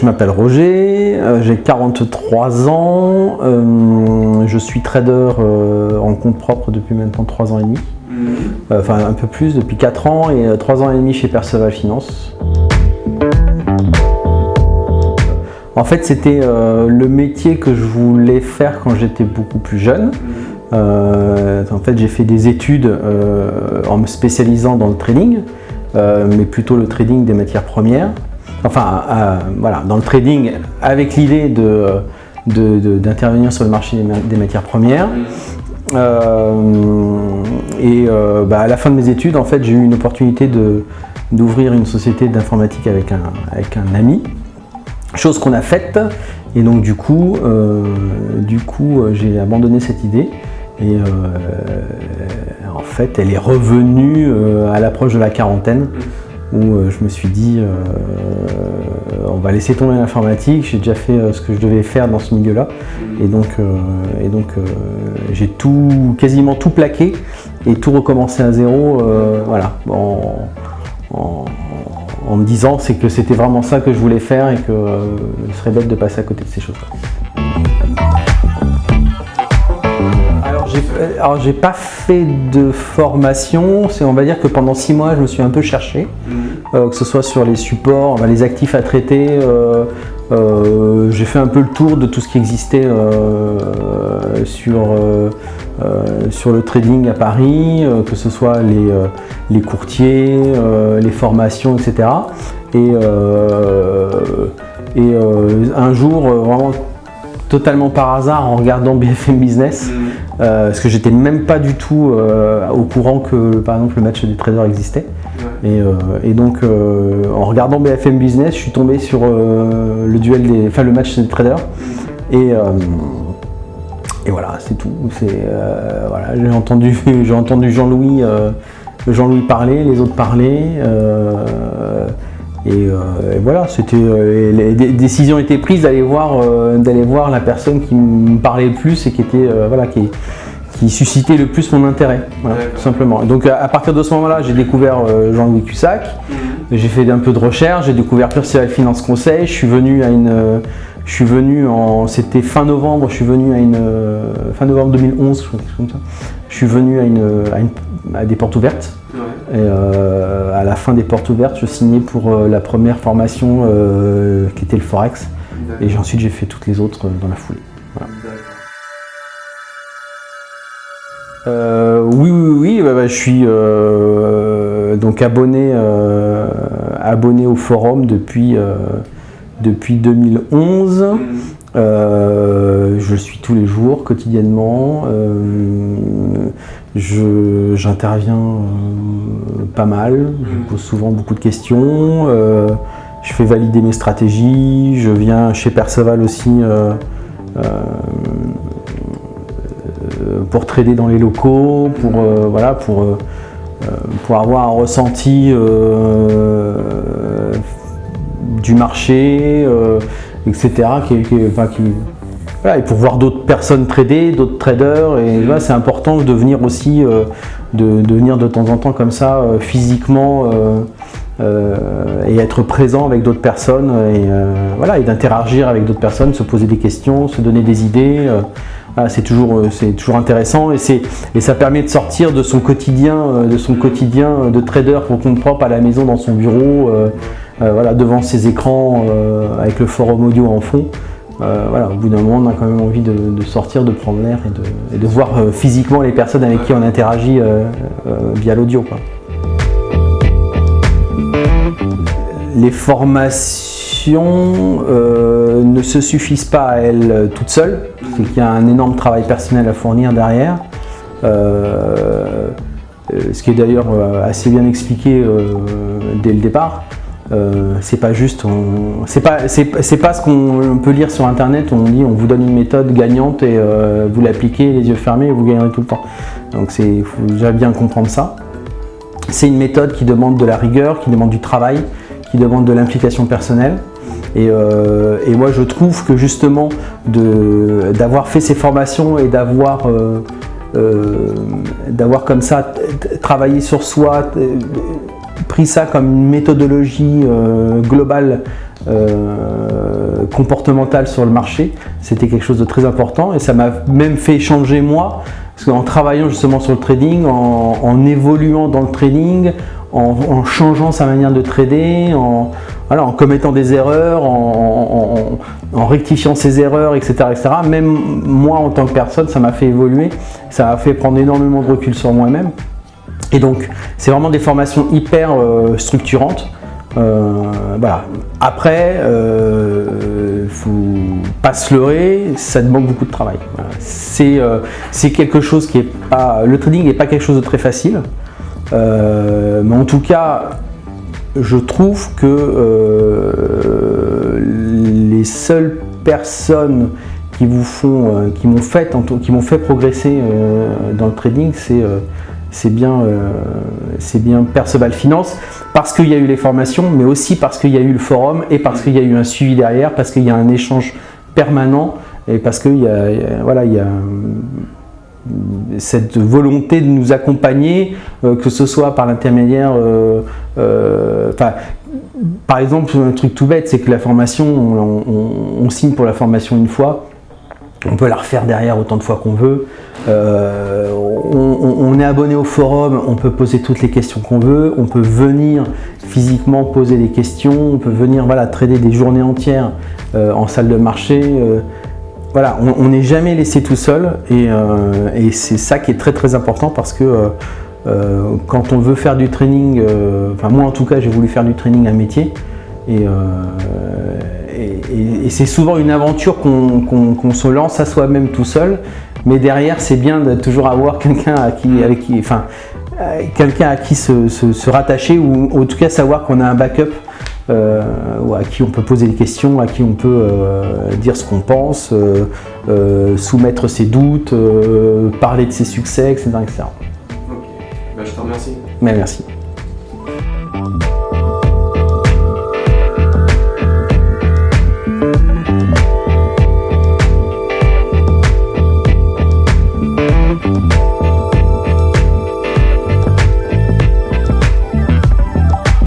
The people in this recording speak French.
Je m'appelle Roger, j'ai 43 ans, je suis trader en compte propre depuis maintenant 3 ans et demi. Enfin un peu plus, depuis 4 ans et 3 ans et demi chez Perceval Finance. En fait, c'était le métier que je voulais faire quand j'étais beaucoup plus jeune. En fait, j'ai fait des études en me spécialisant dans le trading, mais plutôt le trading des matières premières. Enfin, voilà, dans le trading avec l'idée d'intervenir sur le marché des matières premières. À la fin de mes études, en fait, j'ai eu une opportunité d'ouvrir une société d'informatique avec un ami. Chose qu'on a faite, et donc du coup j'ai abandonné cette idée et en fait elle est revenue à l'approche de la quarantaine où je me suis dit on va laisser tomber l'informatique, j'ai déjà fait ce que je devais faire dans ce milieu là et donc j'ai quasiment tout plaqué et tout recommencé à zéro, voilà, en me disant que c'était vraiment ça que je voulais faire et que ce serait bête de passer à côté de ces choses-là. Alors j'ai pas fait de formation, on va dire que pendant 6 mois je me suis un peu cherché, que ce soit sur les supports, les actifs à traiter, j'ai fait un peu le tour de tout ce qui existait sur le trading à Paris, que ce soit les courtiers, les formations, etc. Et un jour, vraiment totalement par hasard, en regardant BFM Business, parce que j'étais même pas du tout au courant que par exemple le match des traders existait. Et donc en regardant BFM Business, je suis tombé sur le match des traders. Et voilà, c'est tout. Voilà, j'ai entendu Jean-Louis parler, les autres parler. Et voilà, les décisions étaient prises d'aller voir la personne qui me parlait le plus et qui était qui suscitait le plus mon intérêt, voilà, tout simplement. Et donc à partir de ce moment-là, j'ai découvert Jean-Louis Cussac, j'ai fait un peu de recherche, j'ai découvert Perceval Finance Conseil, c'était fin novembre, fin novembre 2011, quelque chose comme ça. Je suis venu à des portes ouvertes. Et à la fin des portes ouvertes, je signais pour la première formation qui était le Forex. Et ensuite j'ai fait toutes les autres dans la foulée. Voilà. Oui, je suis donc abonné au forum depuis 2011. Je suis tous les jours, quotidiennement. J'interviens pas mal, je pose souvent beaucoup de questions. Je fais valider mes stratégies. Je viens chez Perceval aussi pour trader dans les locaux, pour avoir un ressenti du marché, etc. Et pour voir d'autres personnes trader, d'autres traders, et là c'est important de venir aussi, de venir de temps en temps comme ça, physiquement, et être présent avec d'autres personnes, et d'interagir avec d'autres personnes, se poser des questions, se donner des idées. C'est toujours intéressant et ça permet de sortir de son quotidien de trader pour compte propre à la maison, dans son bureau, devant ses écrans avec le forum audio en fond. Au bout d'un moment, on a quand même envie de sortir, de prendre l'air et de voir physiquement les personnes avec qui on interagit via l'audio, quoi. Les formations ne se suffisent pas à elles toutes seules, c'est qu'il y a un énorme travail personnel à fournir derrière. Ce qui est d'ailleurs assez bien expliqué dès le départ. C'est pas juste, c'est pas ce qu'on peut lire sur internet où on dit on vous donne une méthode gagnante et vous l'appliquez les yeux fermés et vous gagnerez tout le temps. Donc il faut déjà bien comprendre ça. C'est une méthode qui demande de la rigueur, qui demande du travail, qui demande de l'implication personnelle. Et moi je trouve que justement d'avoir fait ces formations et d'avoir comme ça travaillé sur soi, pris ça comme une méthodologie globale comportemental sur le marché. C'était quelque chose de très important et ça m'a même fait changer moi, parce qu'en travaillant justement sur le trading, en évoluant dans le trading, en changeant sa manière de trader, en commettant des erreurs, en rectifiant ses erreurs, etc., etc. Même moi en tant que personne, ça m'a fait évoluer, ça m'a fait prendre énormément de recul sur moi-même. Et donc, c'est vraiment des formations hyper structurantes. Voilà. Après, faut pas se leurrer, ça demande beaucoup de travail. Voilà. C'est quelque chose qui est pas, le trading n'est pas quelque chose de très facile, mais en tout cas, je trouve que les seules personnes qui m'ont fait progresser dans le trading, c'est bien Perceval Finance, parce qu'il y a eu les formations, mais aussi parce qu'il y a eu le forum et parce qu'il y a eu un suivi derrière, parce qu'il y a un échange permanent et parce qu'il y a cette volonté de nous accompagner, que ce soit par l'intermédiaire, par exemple, un truc tout bête, c'est que la formation, on signe pour la formation une fois, on peut la refaire derrière autant de fois qu'on veut. On est abonné au forum, on peut poser toutes les questions qu'on veut, on peut venir physiquement poser des questions, on peut venir trader des journées entières en salle de marché. Voilà, on n'est jamais laissé tout seul et c'est ça qui est très très important, parce que quand on veut faire du trading, moi en tout cas j'ai voulu faire du trading un métier, et c'est souvent une aventure qu'on se lance à soi-même tout seul, mais derrière c'est bien de toujours avoir quelqu'un à qui se rattacher, ou en tout cas savoir qu'on a un backup, ou à qui on peut poser des questions, à qui on peut dire ce qu'on pense, soumettre ses doutes, parler de ses succès, etc. etc. Ok, je te remercie. Mais merci.